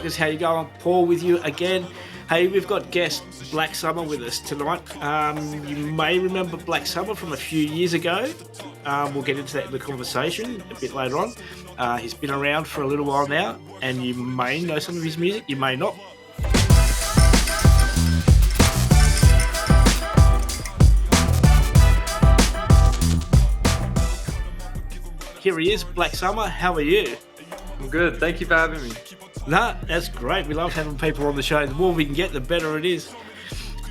Rockers. How you going? Paul with you again. Hey, we've got guest Black Summer with us tonight. You may remember Black Summer from a few years ago. We'll get into that in the conversation a bit later on. He's been around for a little while now, and you may know some of his music, you may not. Here he is, Black Summer. How are you? I'm good. Thank you for having me. Nah, that's great. We love having people on the show. The more we can get, the better it is.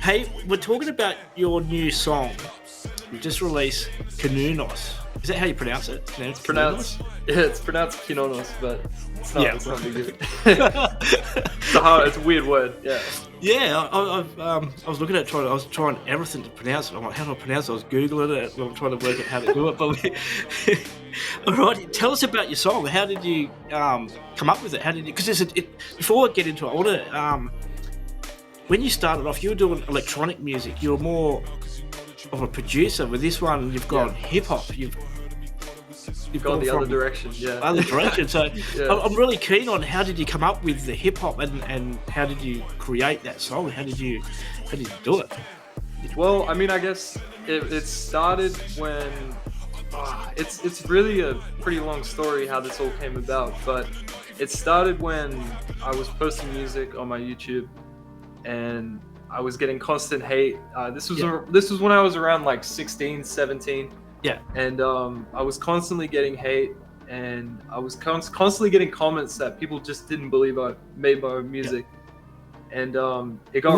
Hey, we're talking about your new song. You just released Cernunnos. Is that how you pronounce it? It's pronounced Cernunnos, but it's not. Yeah. It's not good. It's a weird word. Yeah. Yeah, I was looking at I was trying everything to pronounce it. I'm like, how do I pronounce it? I was Googling it. I'm trying to work out how to do it. But all right, tell us about your song. How did you come up with it? How did you? Because before I get into it, I want to. When you started off, you were doing electronic music. You were more of a producer. With this one, you've gone hip hop. You've gone the other direction. Yeah, other direction. So yeah. I'm really keen on how did you come up with the hip hop and how did you create that song? How did you do it? Well, I mean, I guess it started when. It's really a pretty long story how this all came about, but it started when I was posting music on my YouTube and I was getting constant hate. This was when I was around like 16, 17. Yeah. And I was constantly getting hate, and I was constantly getting comments that people just didn't believe I made my own music. Yeah. And it got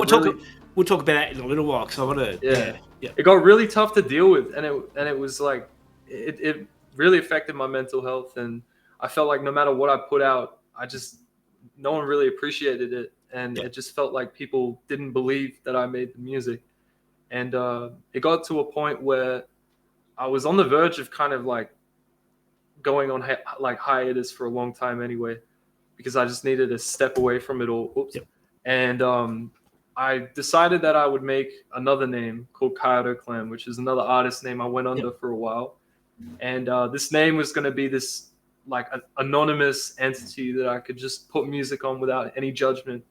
we'll talk about that in a little while because I want to. Yeah. It got really tough to deal with, and it was like. It really affected my mental health, and I felt like no matter what I put out, no one really appreciated it, and it just felt like people didn't believe that I made the music. And it got to a point where I was on the verge of kind of like going on hiatus for a long time anyway, because I just needed to step away from it all. Oops. Yep. And I decided that I would make another name called Kyoto Clan, which is another artist name I went under for a while. And this name was going to be this like an anonymous entity that I could just put music on without any judgment.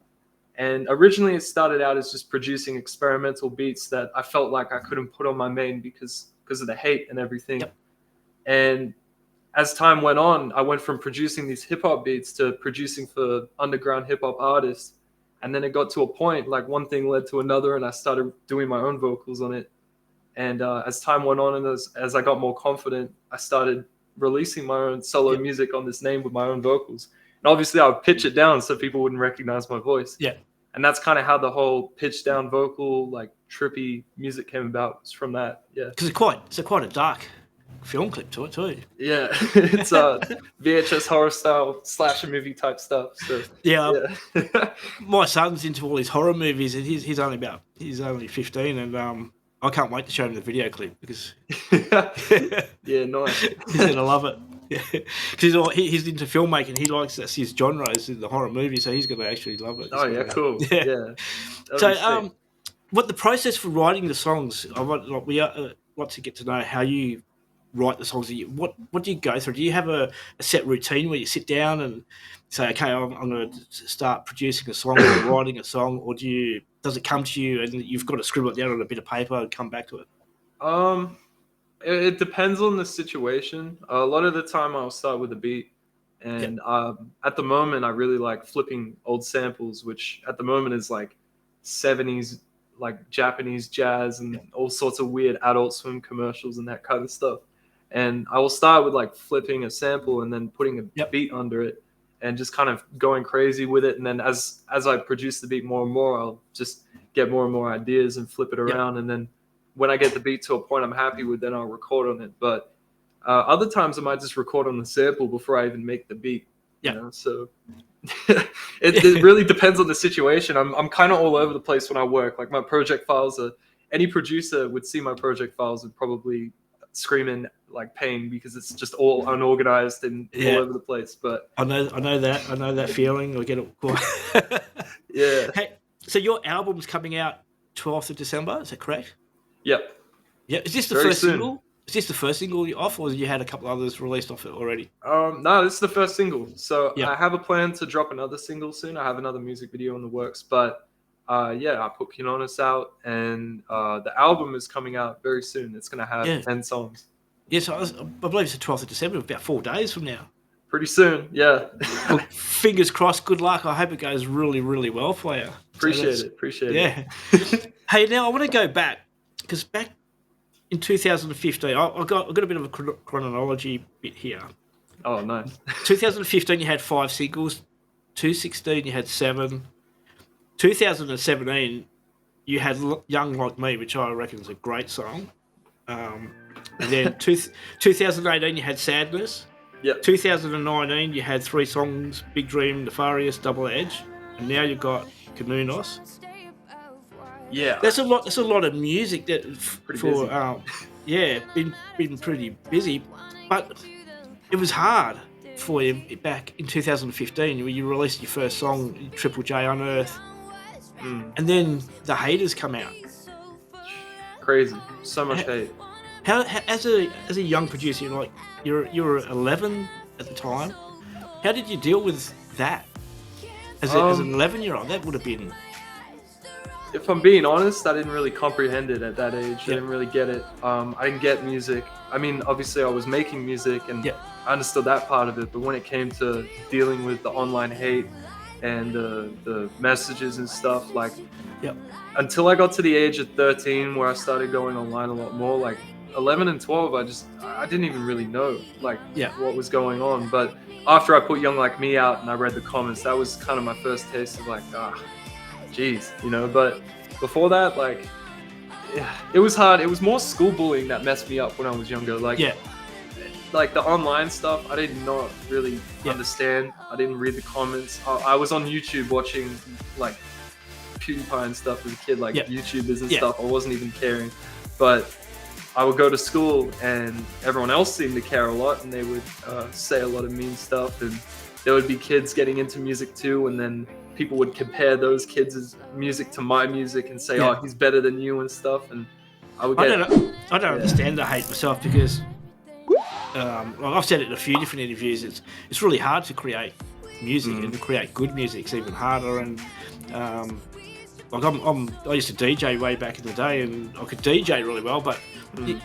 And originally it started out as just producing experimental beats that I felt like I couldn't put on my main because of the hate and everything. Yep. And as time went on, I went from producing these hip hop beats to producing for underground hip hop artists. And then it got to a point, like one thing led to another, and I started doing my own vocals on it. And as time went on and as I got more confident, I started releasing my own solo music on this name with my own vocals. And obviously I would pitch it down so people wouldn't recognize my voice. Yeah. And that's kind of how the whole pitch down vocal, like trippy music came about, was from that. Yeah. Because it's quite a dark film clip to it too. Yeah. It's VHS horror style slasher movie type stuff. So yeah. My son's into all these horror movies, and he's only 15, and I can't wait to show him the video clip because yeah, nice. He's gonna love it. Because he's into filmmaking. He likes that's his genre is the horror movie, so he's gonna actually love it. Oh yeah, cool. Yeah. So what the process for writing the songs? We want to get to know how you write the songs. What do you go through? Do you have a set routine where you sit down and say, okay, I'm going to start producing a song or writing a song, or does it come to you and you've got to scribble it down on a bit of paper and come back to it? It depends on the situation. A lot of the time I'll start with a beat, and at the moment I really like flipping old samples, which at the moment is like 70s like Japanese jazz and all sorts of weird Adult Swim commercials and that kind of stuff. And I will start with like flipping a sample and then putting a beat under it and just kind of going crazy with it. And then as I produce the beat more and more, I'll just get more and more ideas and flip it around. And then when I get the beat to a point I'm happy with, then I'll record on it. But other times I might just record on the sample before I even make the beat. You know? So it really depends on the situation. I'm kind of all over the place when I work. Like my project files any producer would see my project files would probably scream in like pain because it's just all unorganized and all over the place. But I know that feeling. I get it. Yeah. Hey, so your album's coming out 12th of December, is that correct? Yep. Yeah. Is this the Very first soon. single? Is this the first single you off, or you had a couple others released off it already? No, this is the first single. So Yeah. I have a plan to drop another single soon. I have another music video in the works, but yeah, I put Cernunnos out, and the album is coming out very soon. It's gonna have Yeah. 10 songs. Yes, I believe it's the 12th of December, about 4 days from now. Pretty soon, yeah. Well, fingers crossed. Good luck. I hope it goes really, really well for you. Appreciate it. Yeah. Hey, now I want to go back because back in 2015, I've got a bit of a chronology bit here. Oh, nice. 2015, you had 5 singles. 2016, you had 7. 2017, you had "Young Like Me," which I reckon is a great song. And then 2018, you had "Sadness." Yeah. 2019, you had 3 songs: "Big Dream," "Nefarious," "Double Edge," and now you've got "Cernunnos." Yeah. That's a lot. That's a lot of music that Busy. Yeah, been pretty busy, but it was hard for you back in 2015 when you released your first song, JJJ Unearthed, and then the haters come out. Crazy. So much hate. How as a young producer, you were 11 at the time. How did you deal with that as an 11-year-old? That would have been. If I'm being honest, I didn't really comprehend it at that age. I didn't really get it. I didn't get music. I mean, obviously, I was making music, and I understood that part of it. But when it came to dealing with the online hate and the messages and stuff, like, until I got to the age of 13, where I started going online a lot more, like 11 and 12, I didn't even really know what was going on. But after I put "Young Like Me" out and I read the comments, that was kind of my first taste of like, geez, you know. But before that, like, it was hard. It was more school bullying that messed me up when I was younger. Like, like the online stuff, I did not really understand. I didn't read the comments. I was on YouTube watching like PewDiePie and stuff as a kid, like YouTubers and stuff. I wasn't even caring, but I would go to school and everyone else seemed to care a lot, and they would say a lot of mean stuff, and there would be kids getting into music too, and then people would compare those kids' music to my music and say, "Oh, he's better than you" and stuff. And I would get. I don't understand the hate myself because I've said it in a few different interviews. It's really hard to create music, and to create good music is even harder. And like I used to DJ way back in the day, and I could DJ really well, but you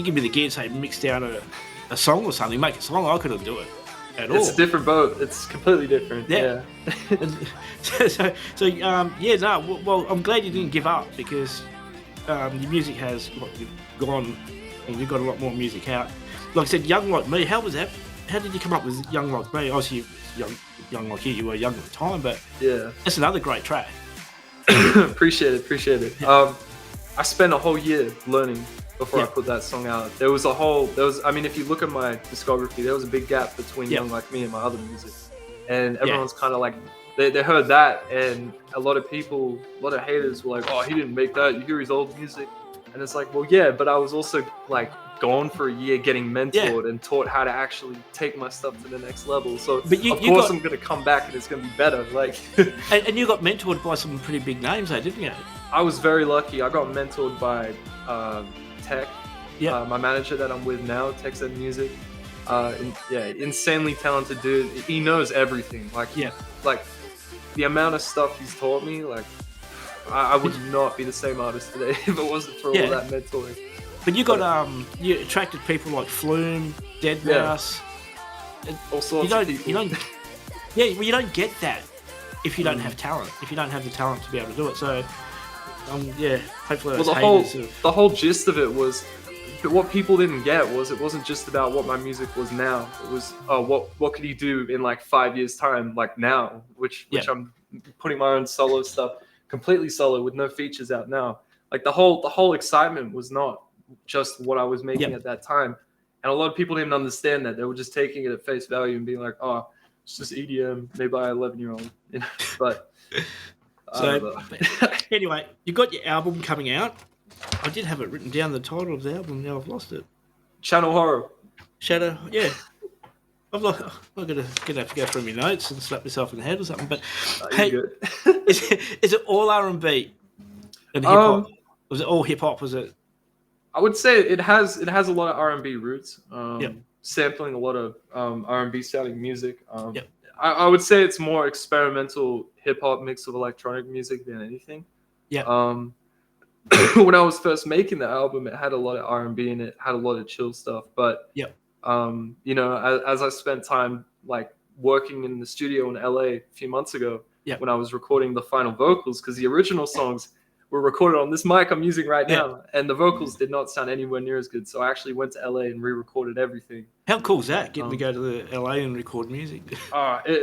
give me the gear and say mix down a song or something, make a song, I couldn't do it. It's a different boat. It's completely different. Yeah. Well, I'm glad you didn't give up because your music has gone, and you've got a lot more music out. Like I said, "Young Like Me." How was that? How did you come up with "Young Like Me"? Obviously, young like you were young at the time, but that's another great track. Appreciate it. I spent a whole year learning before I put that song out. I mean, if you look at my discography, there was a big gap between "Young Like Me" and my other music, and everyone's kind of like, they heard that, and a lot of haters were like, "Oh, he didn't make that. You hear his old music," and it's like, well, yeah, but I was also like gone for a year getting mentored and taught how to actually take my stuff to the next level. So of course I'm going to come back and it's going to be better. Like, and you got mentored by some pretty big names, though, didn't you? I was very lucky. I got mentored by Tech, my manager that I'm with now, Tech Zen Music. Insanely talented dude. He knows everything. Like the amount of stuff he's taught me, like I would not be the same artist today if it wasn't for all that mentoring. But you got you attracted people like Flume, Deadmau5. All sorts of people. You don't get that if you don't have talent. If you don't have the talent to be able to do it. So hopefully the whole gist of it was, what people didn't get was it wasn't just about what my music was now. It was what could he do in like 5 years time, like now, which I'm putting my own solo stuff, completely solo with no features out now. Like the whole excitement was not just what I was making at that time, and a lot of people didn't understand that. They were just taking it at face value and being like, "Oh, it's just EDM made by an 11-year-old," you know. But anyway, you got your album coming out. I did have it written down, the title of the album. Now I've lost it. Channel Horror. Shadow. Yeah. I'm gonna have to go through my notes and slap myself in the head or something. But hey, is it all R&B and hip hop? Was it all hip hop? Was it? I would say it has a lot of R&B roots. Yep. Sampling a lot of R&B sounding music. Yep. I would say it's more experimental hip hop mix of electronic music than anything. Yep. When I was first making the album, it had a lot of R&B in it, had a lot of chill stuff. But Yep. you know, as I spent time like working in the studio in LA a few months ago, Yep. when I was recording the final vocals, because the original songs were recorded on this mic I'm using right now, and the vocals did not sound anywhere near as good. So I actually went to LA and re-recorded everything. How cool is that? Getting to go to the LA and record music.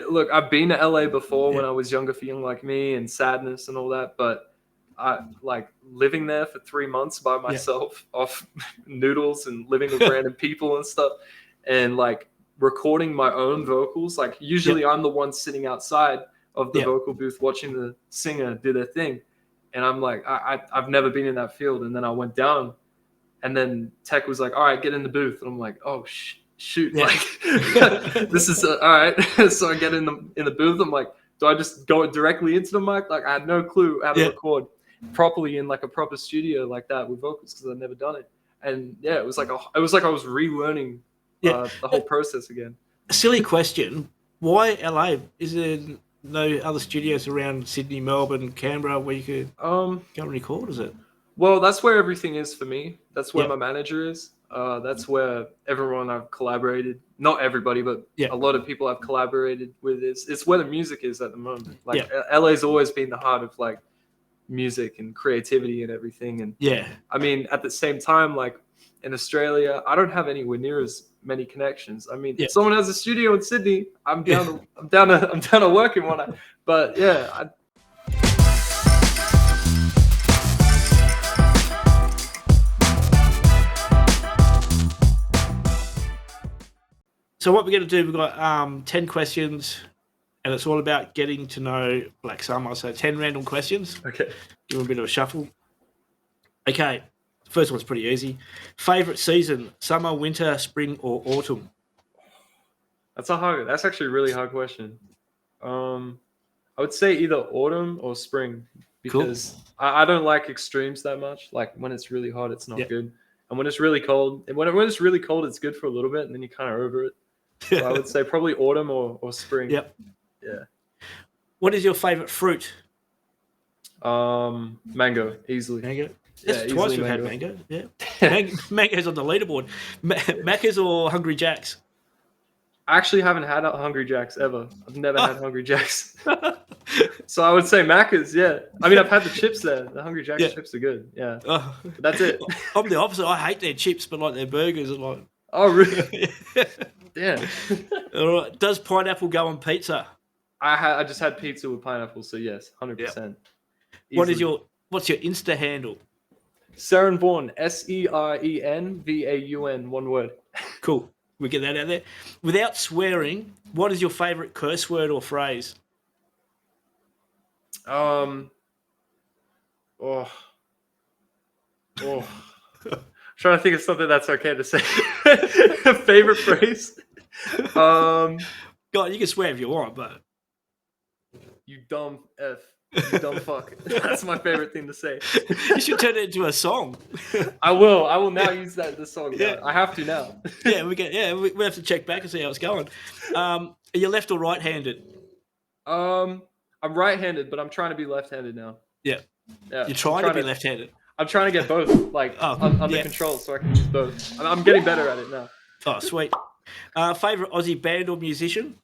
Look, I've been to LA before when I was younger for Young Like Me and Sadness and all that, but I like living there for 3 months by myself off noodles and living with random people and stuff, and like recording my own vocals. Like usually I'm the one sitting outside of the vocal booth watching the singer do their thing. And I'm like, I've never been in that field. And then I went down, and then Tech was like, all right, get in the booth. And I'm like, oh, shoot. Like, this is all right. So I get in the booth. I'm like, do I just go directly into the mic? Like, I had no clue how to record properly in like a proper studio like that with vocals, because I've never done it. And it was like I was relearning the whole process again. A silly question. Why LA? Is there no other studios around Sydney, Melbourne, Canberra where you could go and record? Is it? Well, that's where everything is for me. That's where my manager is. That's where everyone I've collaborated, not everybody, but a lot of people I've collaborated with is. It's where the music is at the moment. Like LA's always been the heart of like music and creativity and everything. And I mean, at the same time, like in Australia, I don't have anywhere near as many connections. I mean, if someone has a studio in Sydney, I'm down to work in one. But So what we're going to do, we've got 10 questions, and it's all about getting to know Black Summer. So 10 random questions. Okay. Give them a bit of a shuffle. Okay. First one's pretty easy. Favorite season: summer, winter, spring, or autumn? That's actually a really hard question. I would say either autumn or spring, because I don't like extremes that much. Like when it's really hot, it's not good, and when it's really cold, it's good for a little bit, and then you're kind of over it. So I would say probably autumn or spring. Yep. Yeah. What is your favorite fruit? Mango, easily. Mango. That's twice we've had mango. Yeah. Mango's on the leaderboard. Macca's or Hungry Jack's? I actually haven't had Hungry Jack's ever. I've never had Hungry Jack's. So I would say Macca's, I mean, I've had the chips there. The Hungry Jack's chips are good, But that's it. I'm the opposite. I hate their chips, but like their burgers are like... Oh, really? Damn. All right. Does pineapple go on pizza? I just had pizza with pineapple, so yes, 100%. What's your Insta handle? Cernunnos, Serenvaun, one word. Cool. We get that out there. Without swearing, what is your favorite curse word or phrase? Trying to think of something that's okay to say. Favorite phrase? God, you can swear if you want, but you dumb F. You dumb fuck. That's my favorite thing to say. You should turn it into a song. I will now use that in the song. Yeah. I have to now. We have to check back and see how it's going. Are you left or right-handed? I'm right-handed, but I'm trying to be left-handed now. Yeah. You're trying to be left-handed. I'm trying to get both, under control, so I can use both. I'm getting better at it now. Oh, sweet. Favorite Aussie band or musician?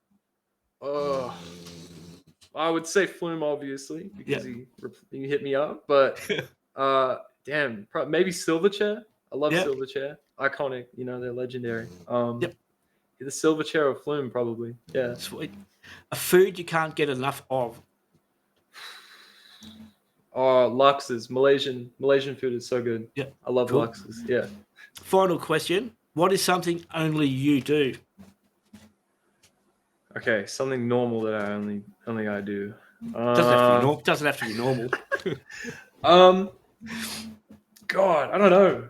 I would say Flume, obviously, because he hit me up. But maybe Silverchair. I love Silverchair. Iconic, they're legendary. The Silverchair or Flume, probably. Yeah. Sweet. A food you can't get enough of? Luxes. Malaysian food is so good. Yeah. I love Luxes. Yeah. Final question. What is something only you do? Okay, something normal that only I do. Doesn't have to be normal. God, I don't know.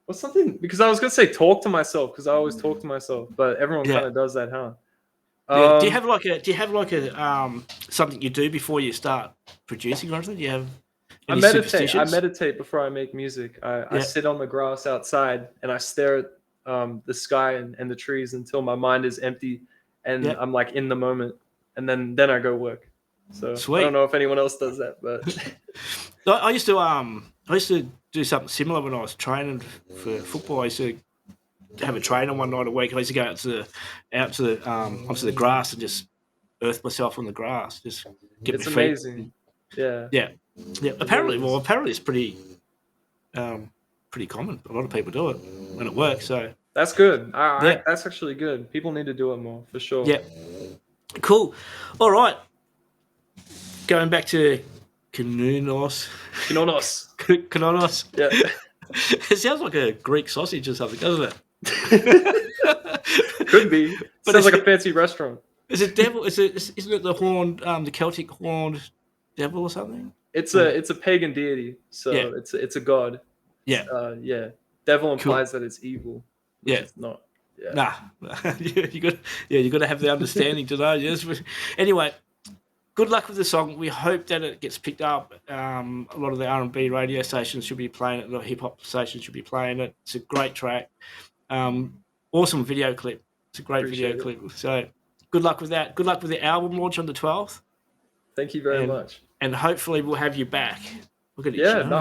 What's something? Because I was gonna say talk to myself, because I always talk to myself, but everyone kind of does that, huh? Do you have like a something you do before you start producing or anything? Do you have I Any meditate. I superstitions? meditate before I make music. I Yeah. sit on the grass outside and I stare at the sky and the trees until my mind is empty and Yeah. I'm like in the moment, and then I go work. So I Sweet. don't know if anyone else does that, but I used to do something similar when I was training for football. I used to have a trainer one night a week. I used to go onto the grass and just earth myself on the grass, just get it's my feet. amazing. Yeah. Yeah. Apparently, really is. apparently it's pretty common. A lot of people do it when it works. So That's good. Yeah. That's actually good. People need to do it more for sure. yeah, cool. All right, going back to Cernunnos. Cernunnos. Yeah. It sounds like a Greek sausage or something, doesn't it? Could be. But Sounds is like a it- fancy restaurant. Is it devil? Isn't it the horned, the Celtic horned devil or something? It's a pagan deity, so Yeah. it's a god. Yeah. Yeah. Devil implies that it's evil. Which Yeah. it's not. Yeah. Nah, you got to have the understanding to know. Yes. Anyway, good luck with the song. We hope that it gets picked up. A lot of the R&B radio stations should be playing it. A lot of hip hop stations should be playing it. It's a great track. Awesome video clip. It's a great Appreciate video clip. So good luck with that. Good luck with the album launch on the 12th. Thank you very much. And hopefully we'll have you back. Look at it. Yeah, no,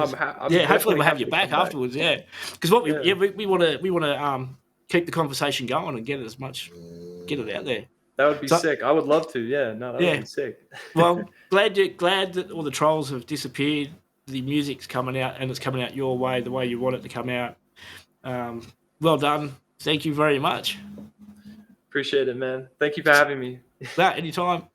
Hopefully we'll have you back afterwards. Yeah, because what we want to keep the conversation going and get it out there. That would be sick. I would love to. Yeah, no, that would be sick. Well, glad that all the trolls have disappeared. The music's coming out, and it's coming out your way, the way you want it to come out. Well done. Thank you very much. Appreciate it, man. Thank you for having me. Anytime.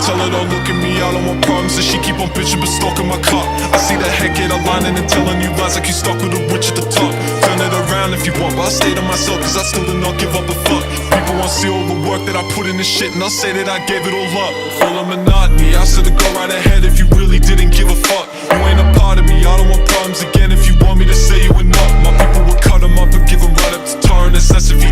Tell her don't look at me, I don't want problems. And she keep on bitching but stalking my car. I see the head get aligning and telling you lies like you stuck with a witch at the top. Turn it around if you want, but I stay to myself cause I still do not give up a fuck. People want to see all the work that I put in this shit, and I'll say that I gave it all up. Full of monotony, I said to go right ahead if you really didn't give a fuck. You ain't a part of me, I don't want problems again. If you want me to say you enough, my people would cut them up and give them right up to tar, and that's if you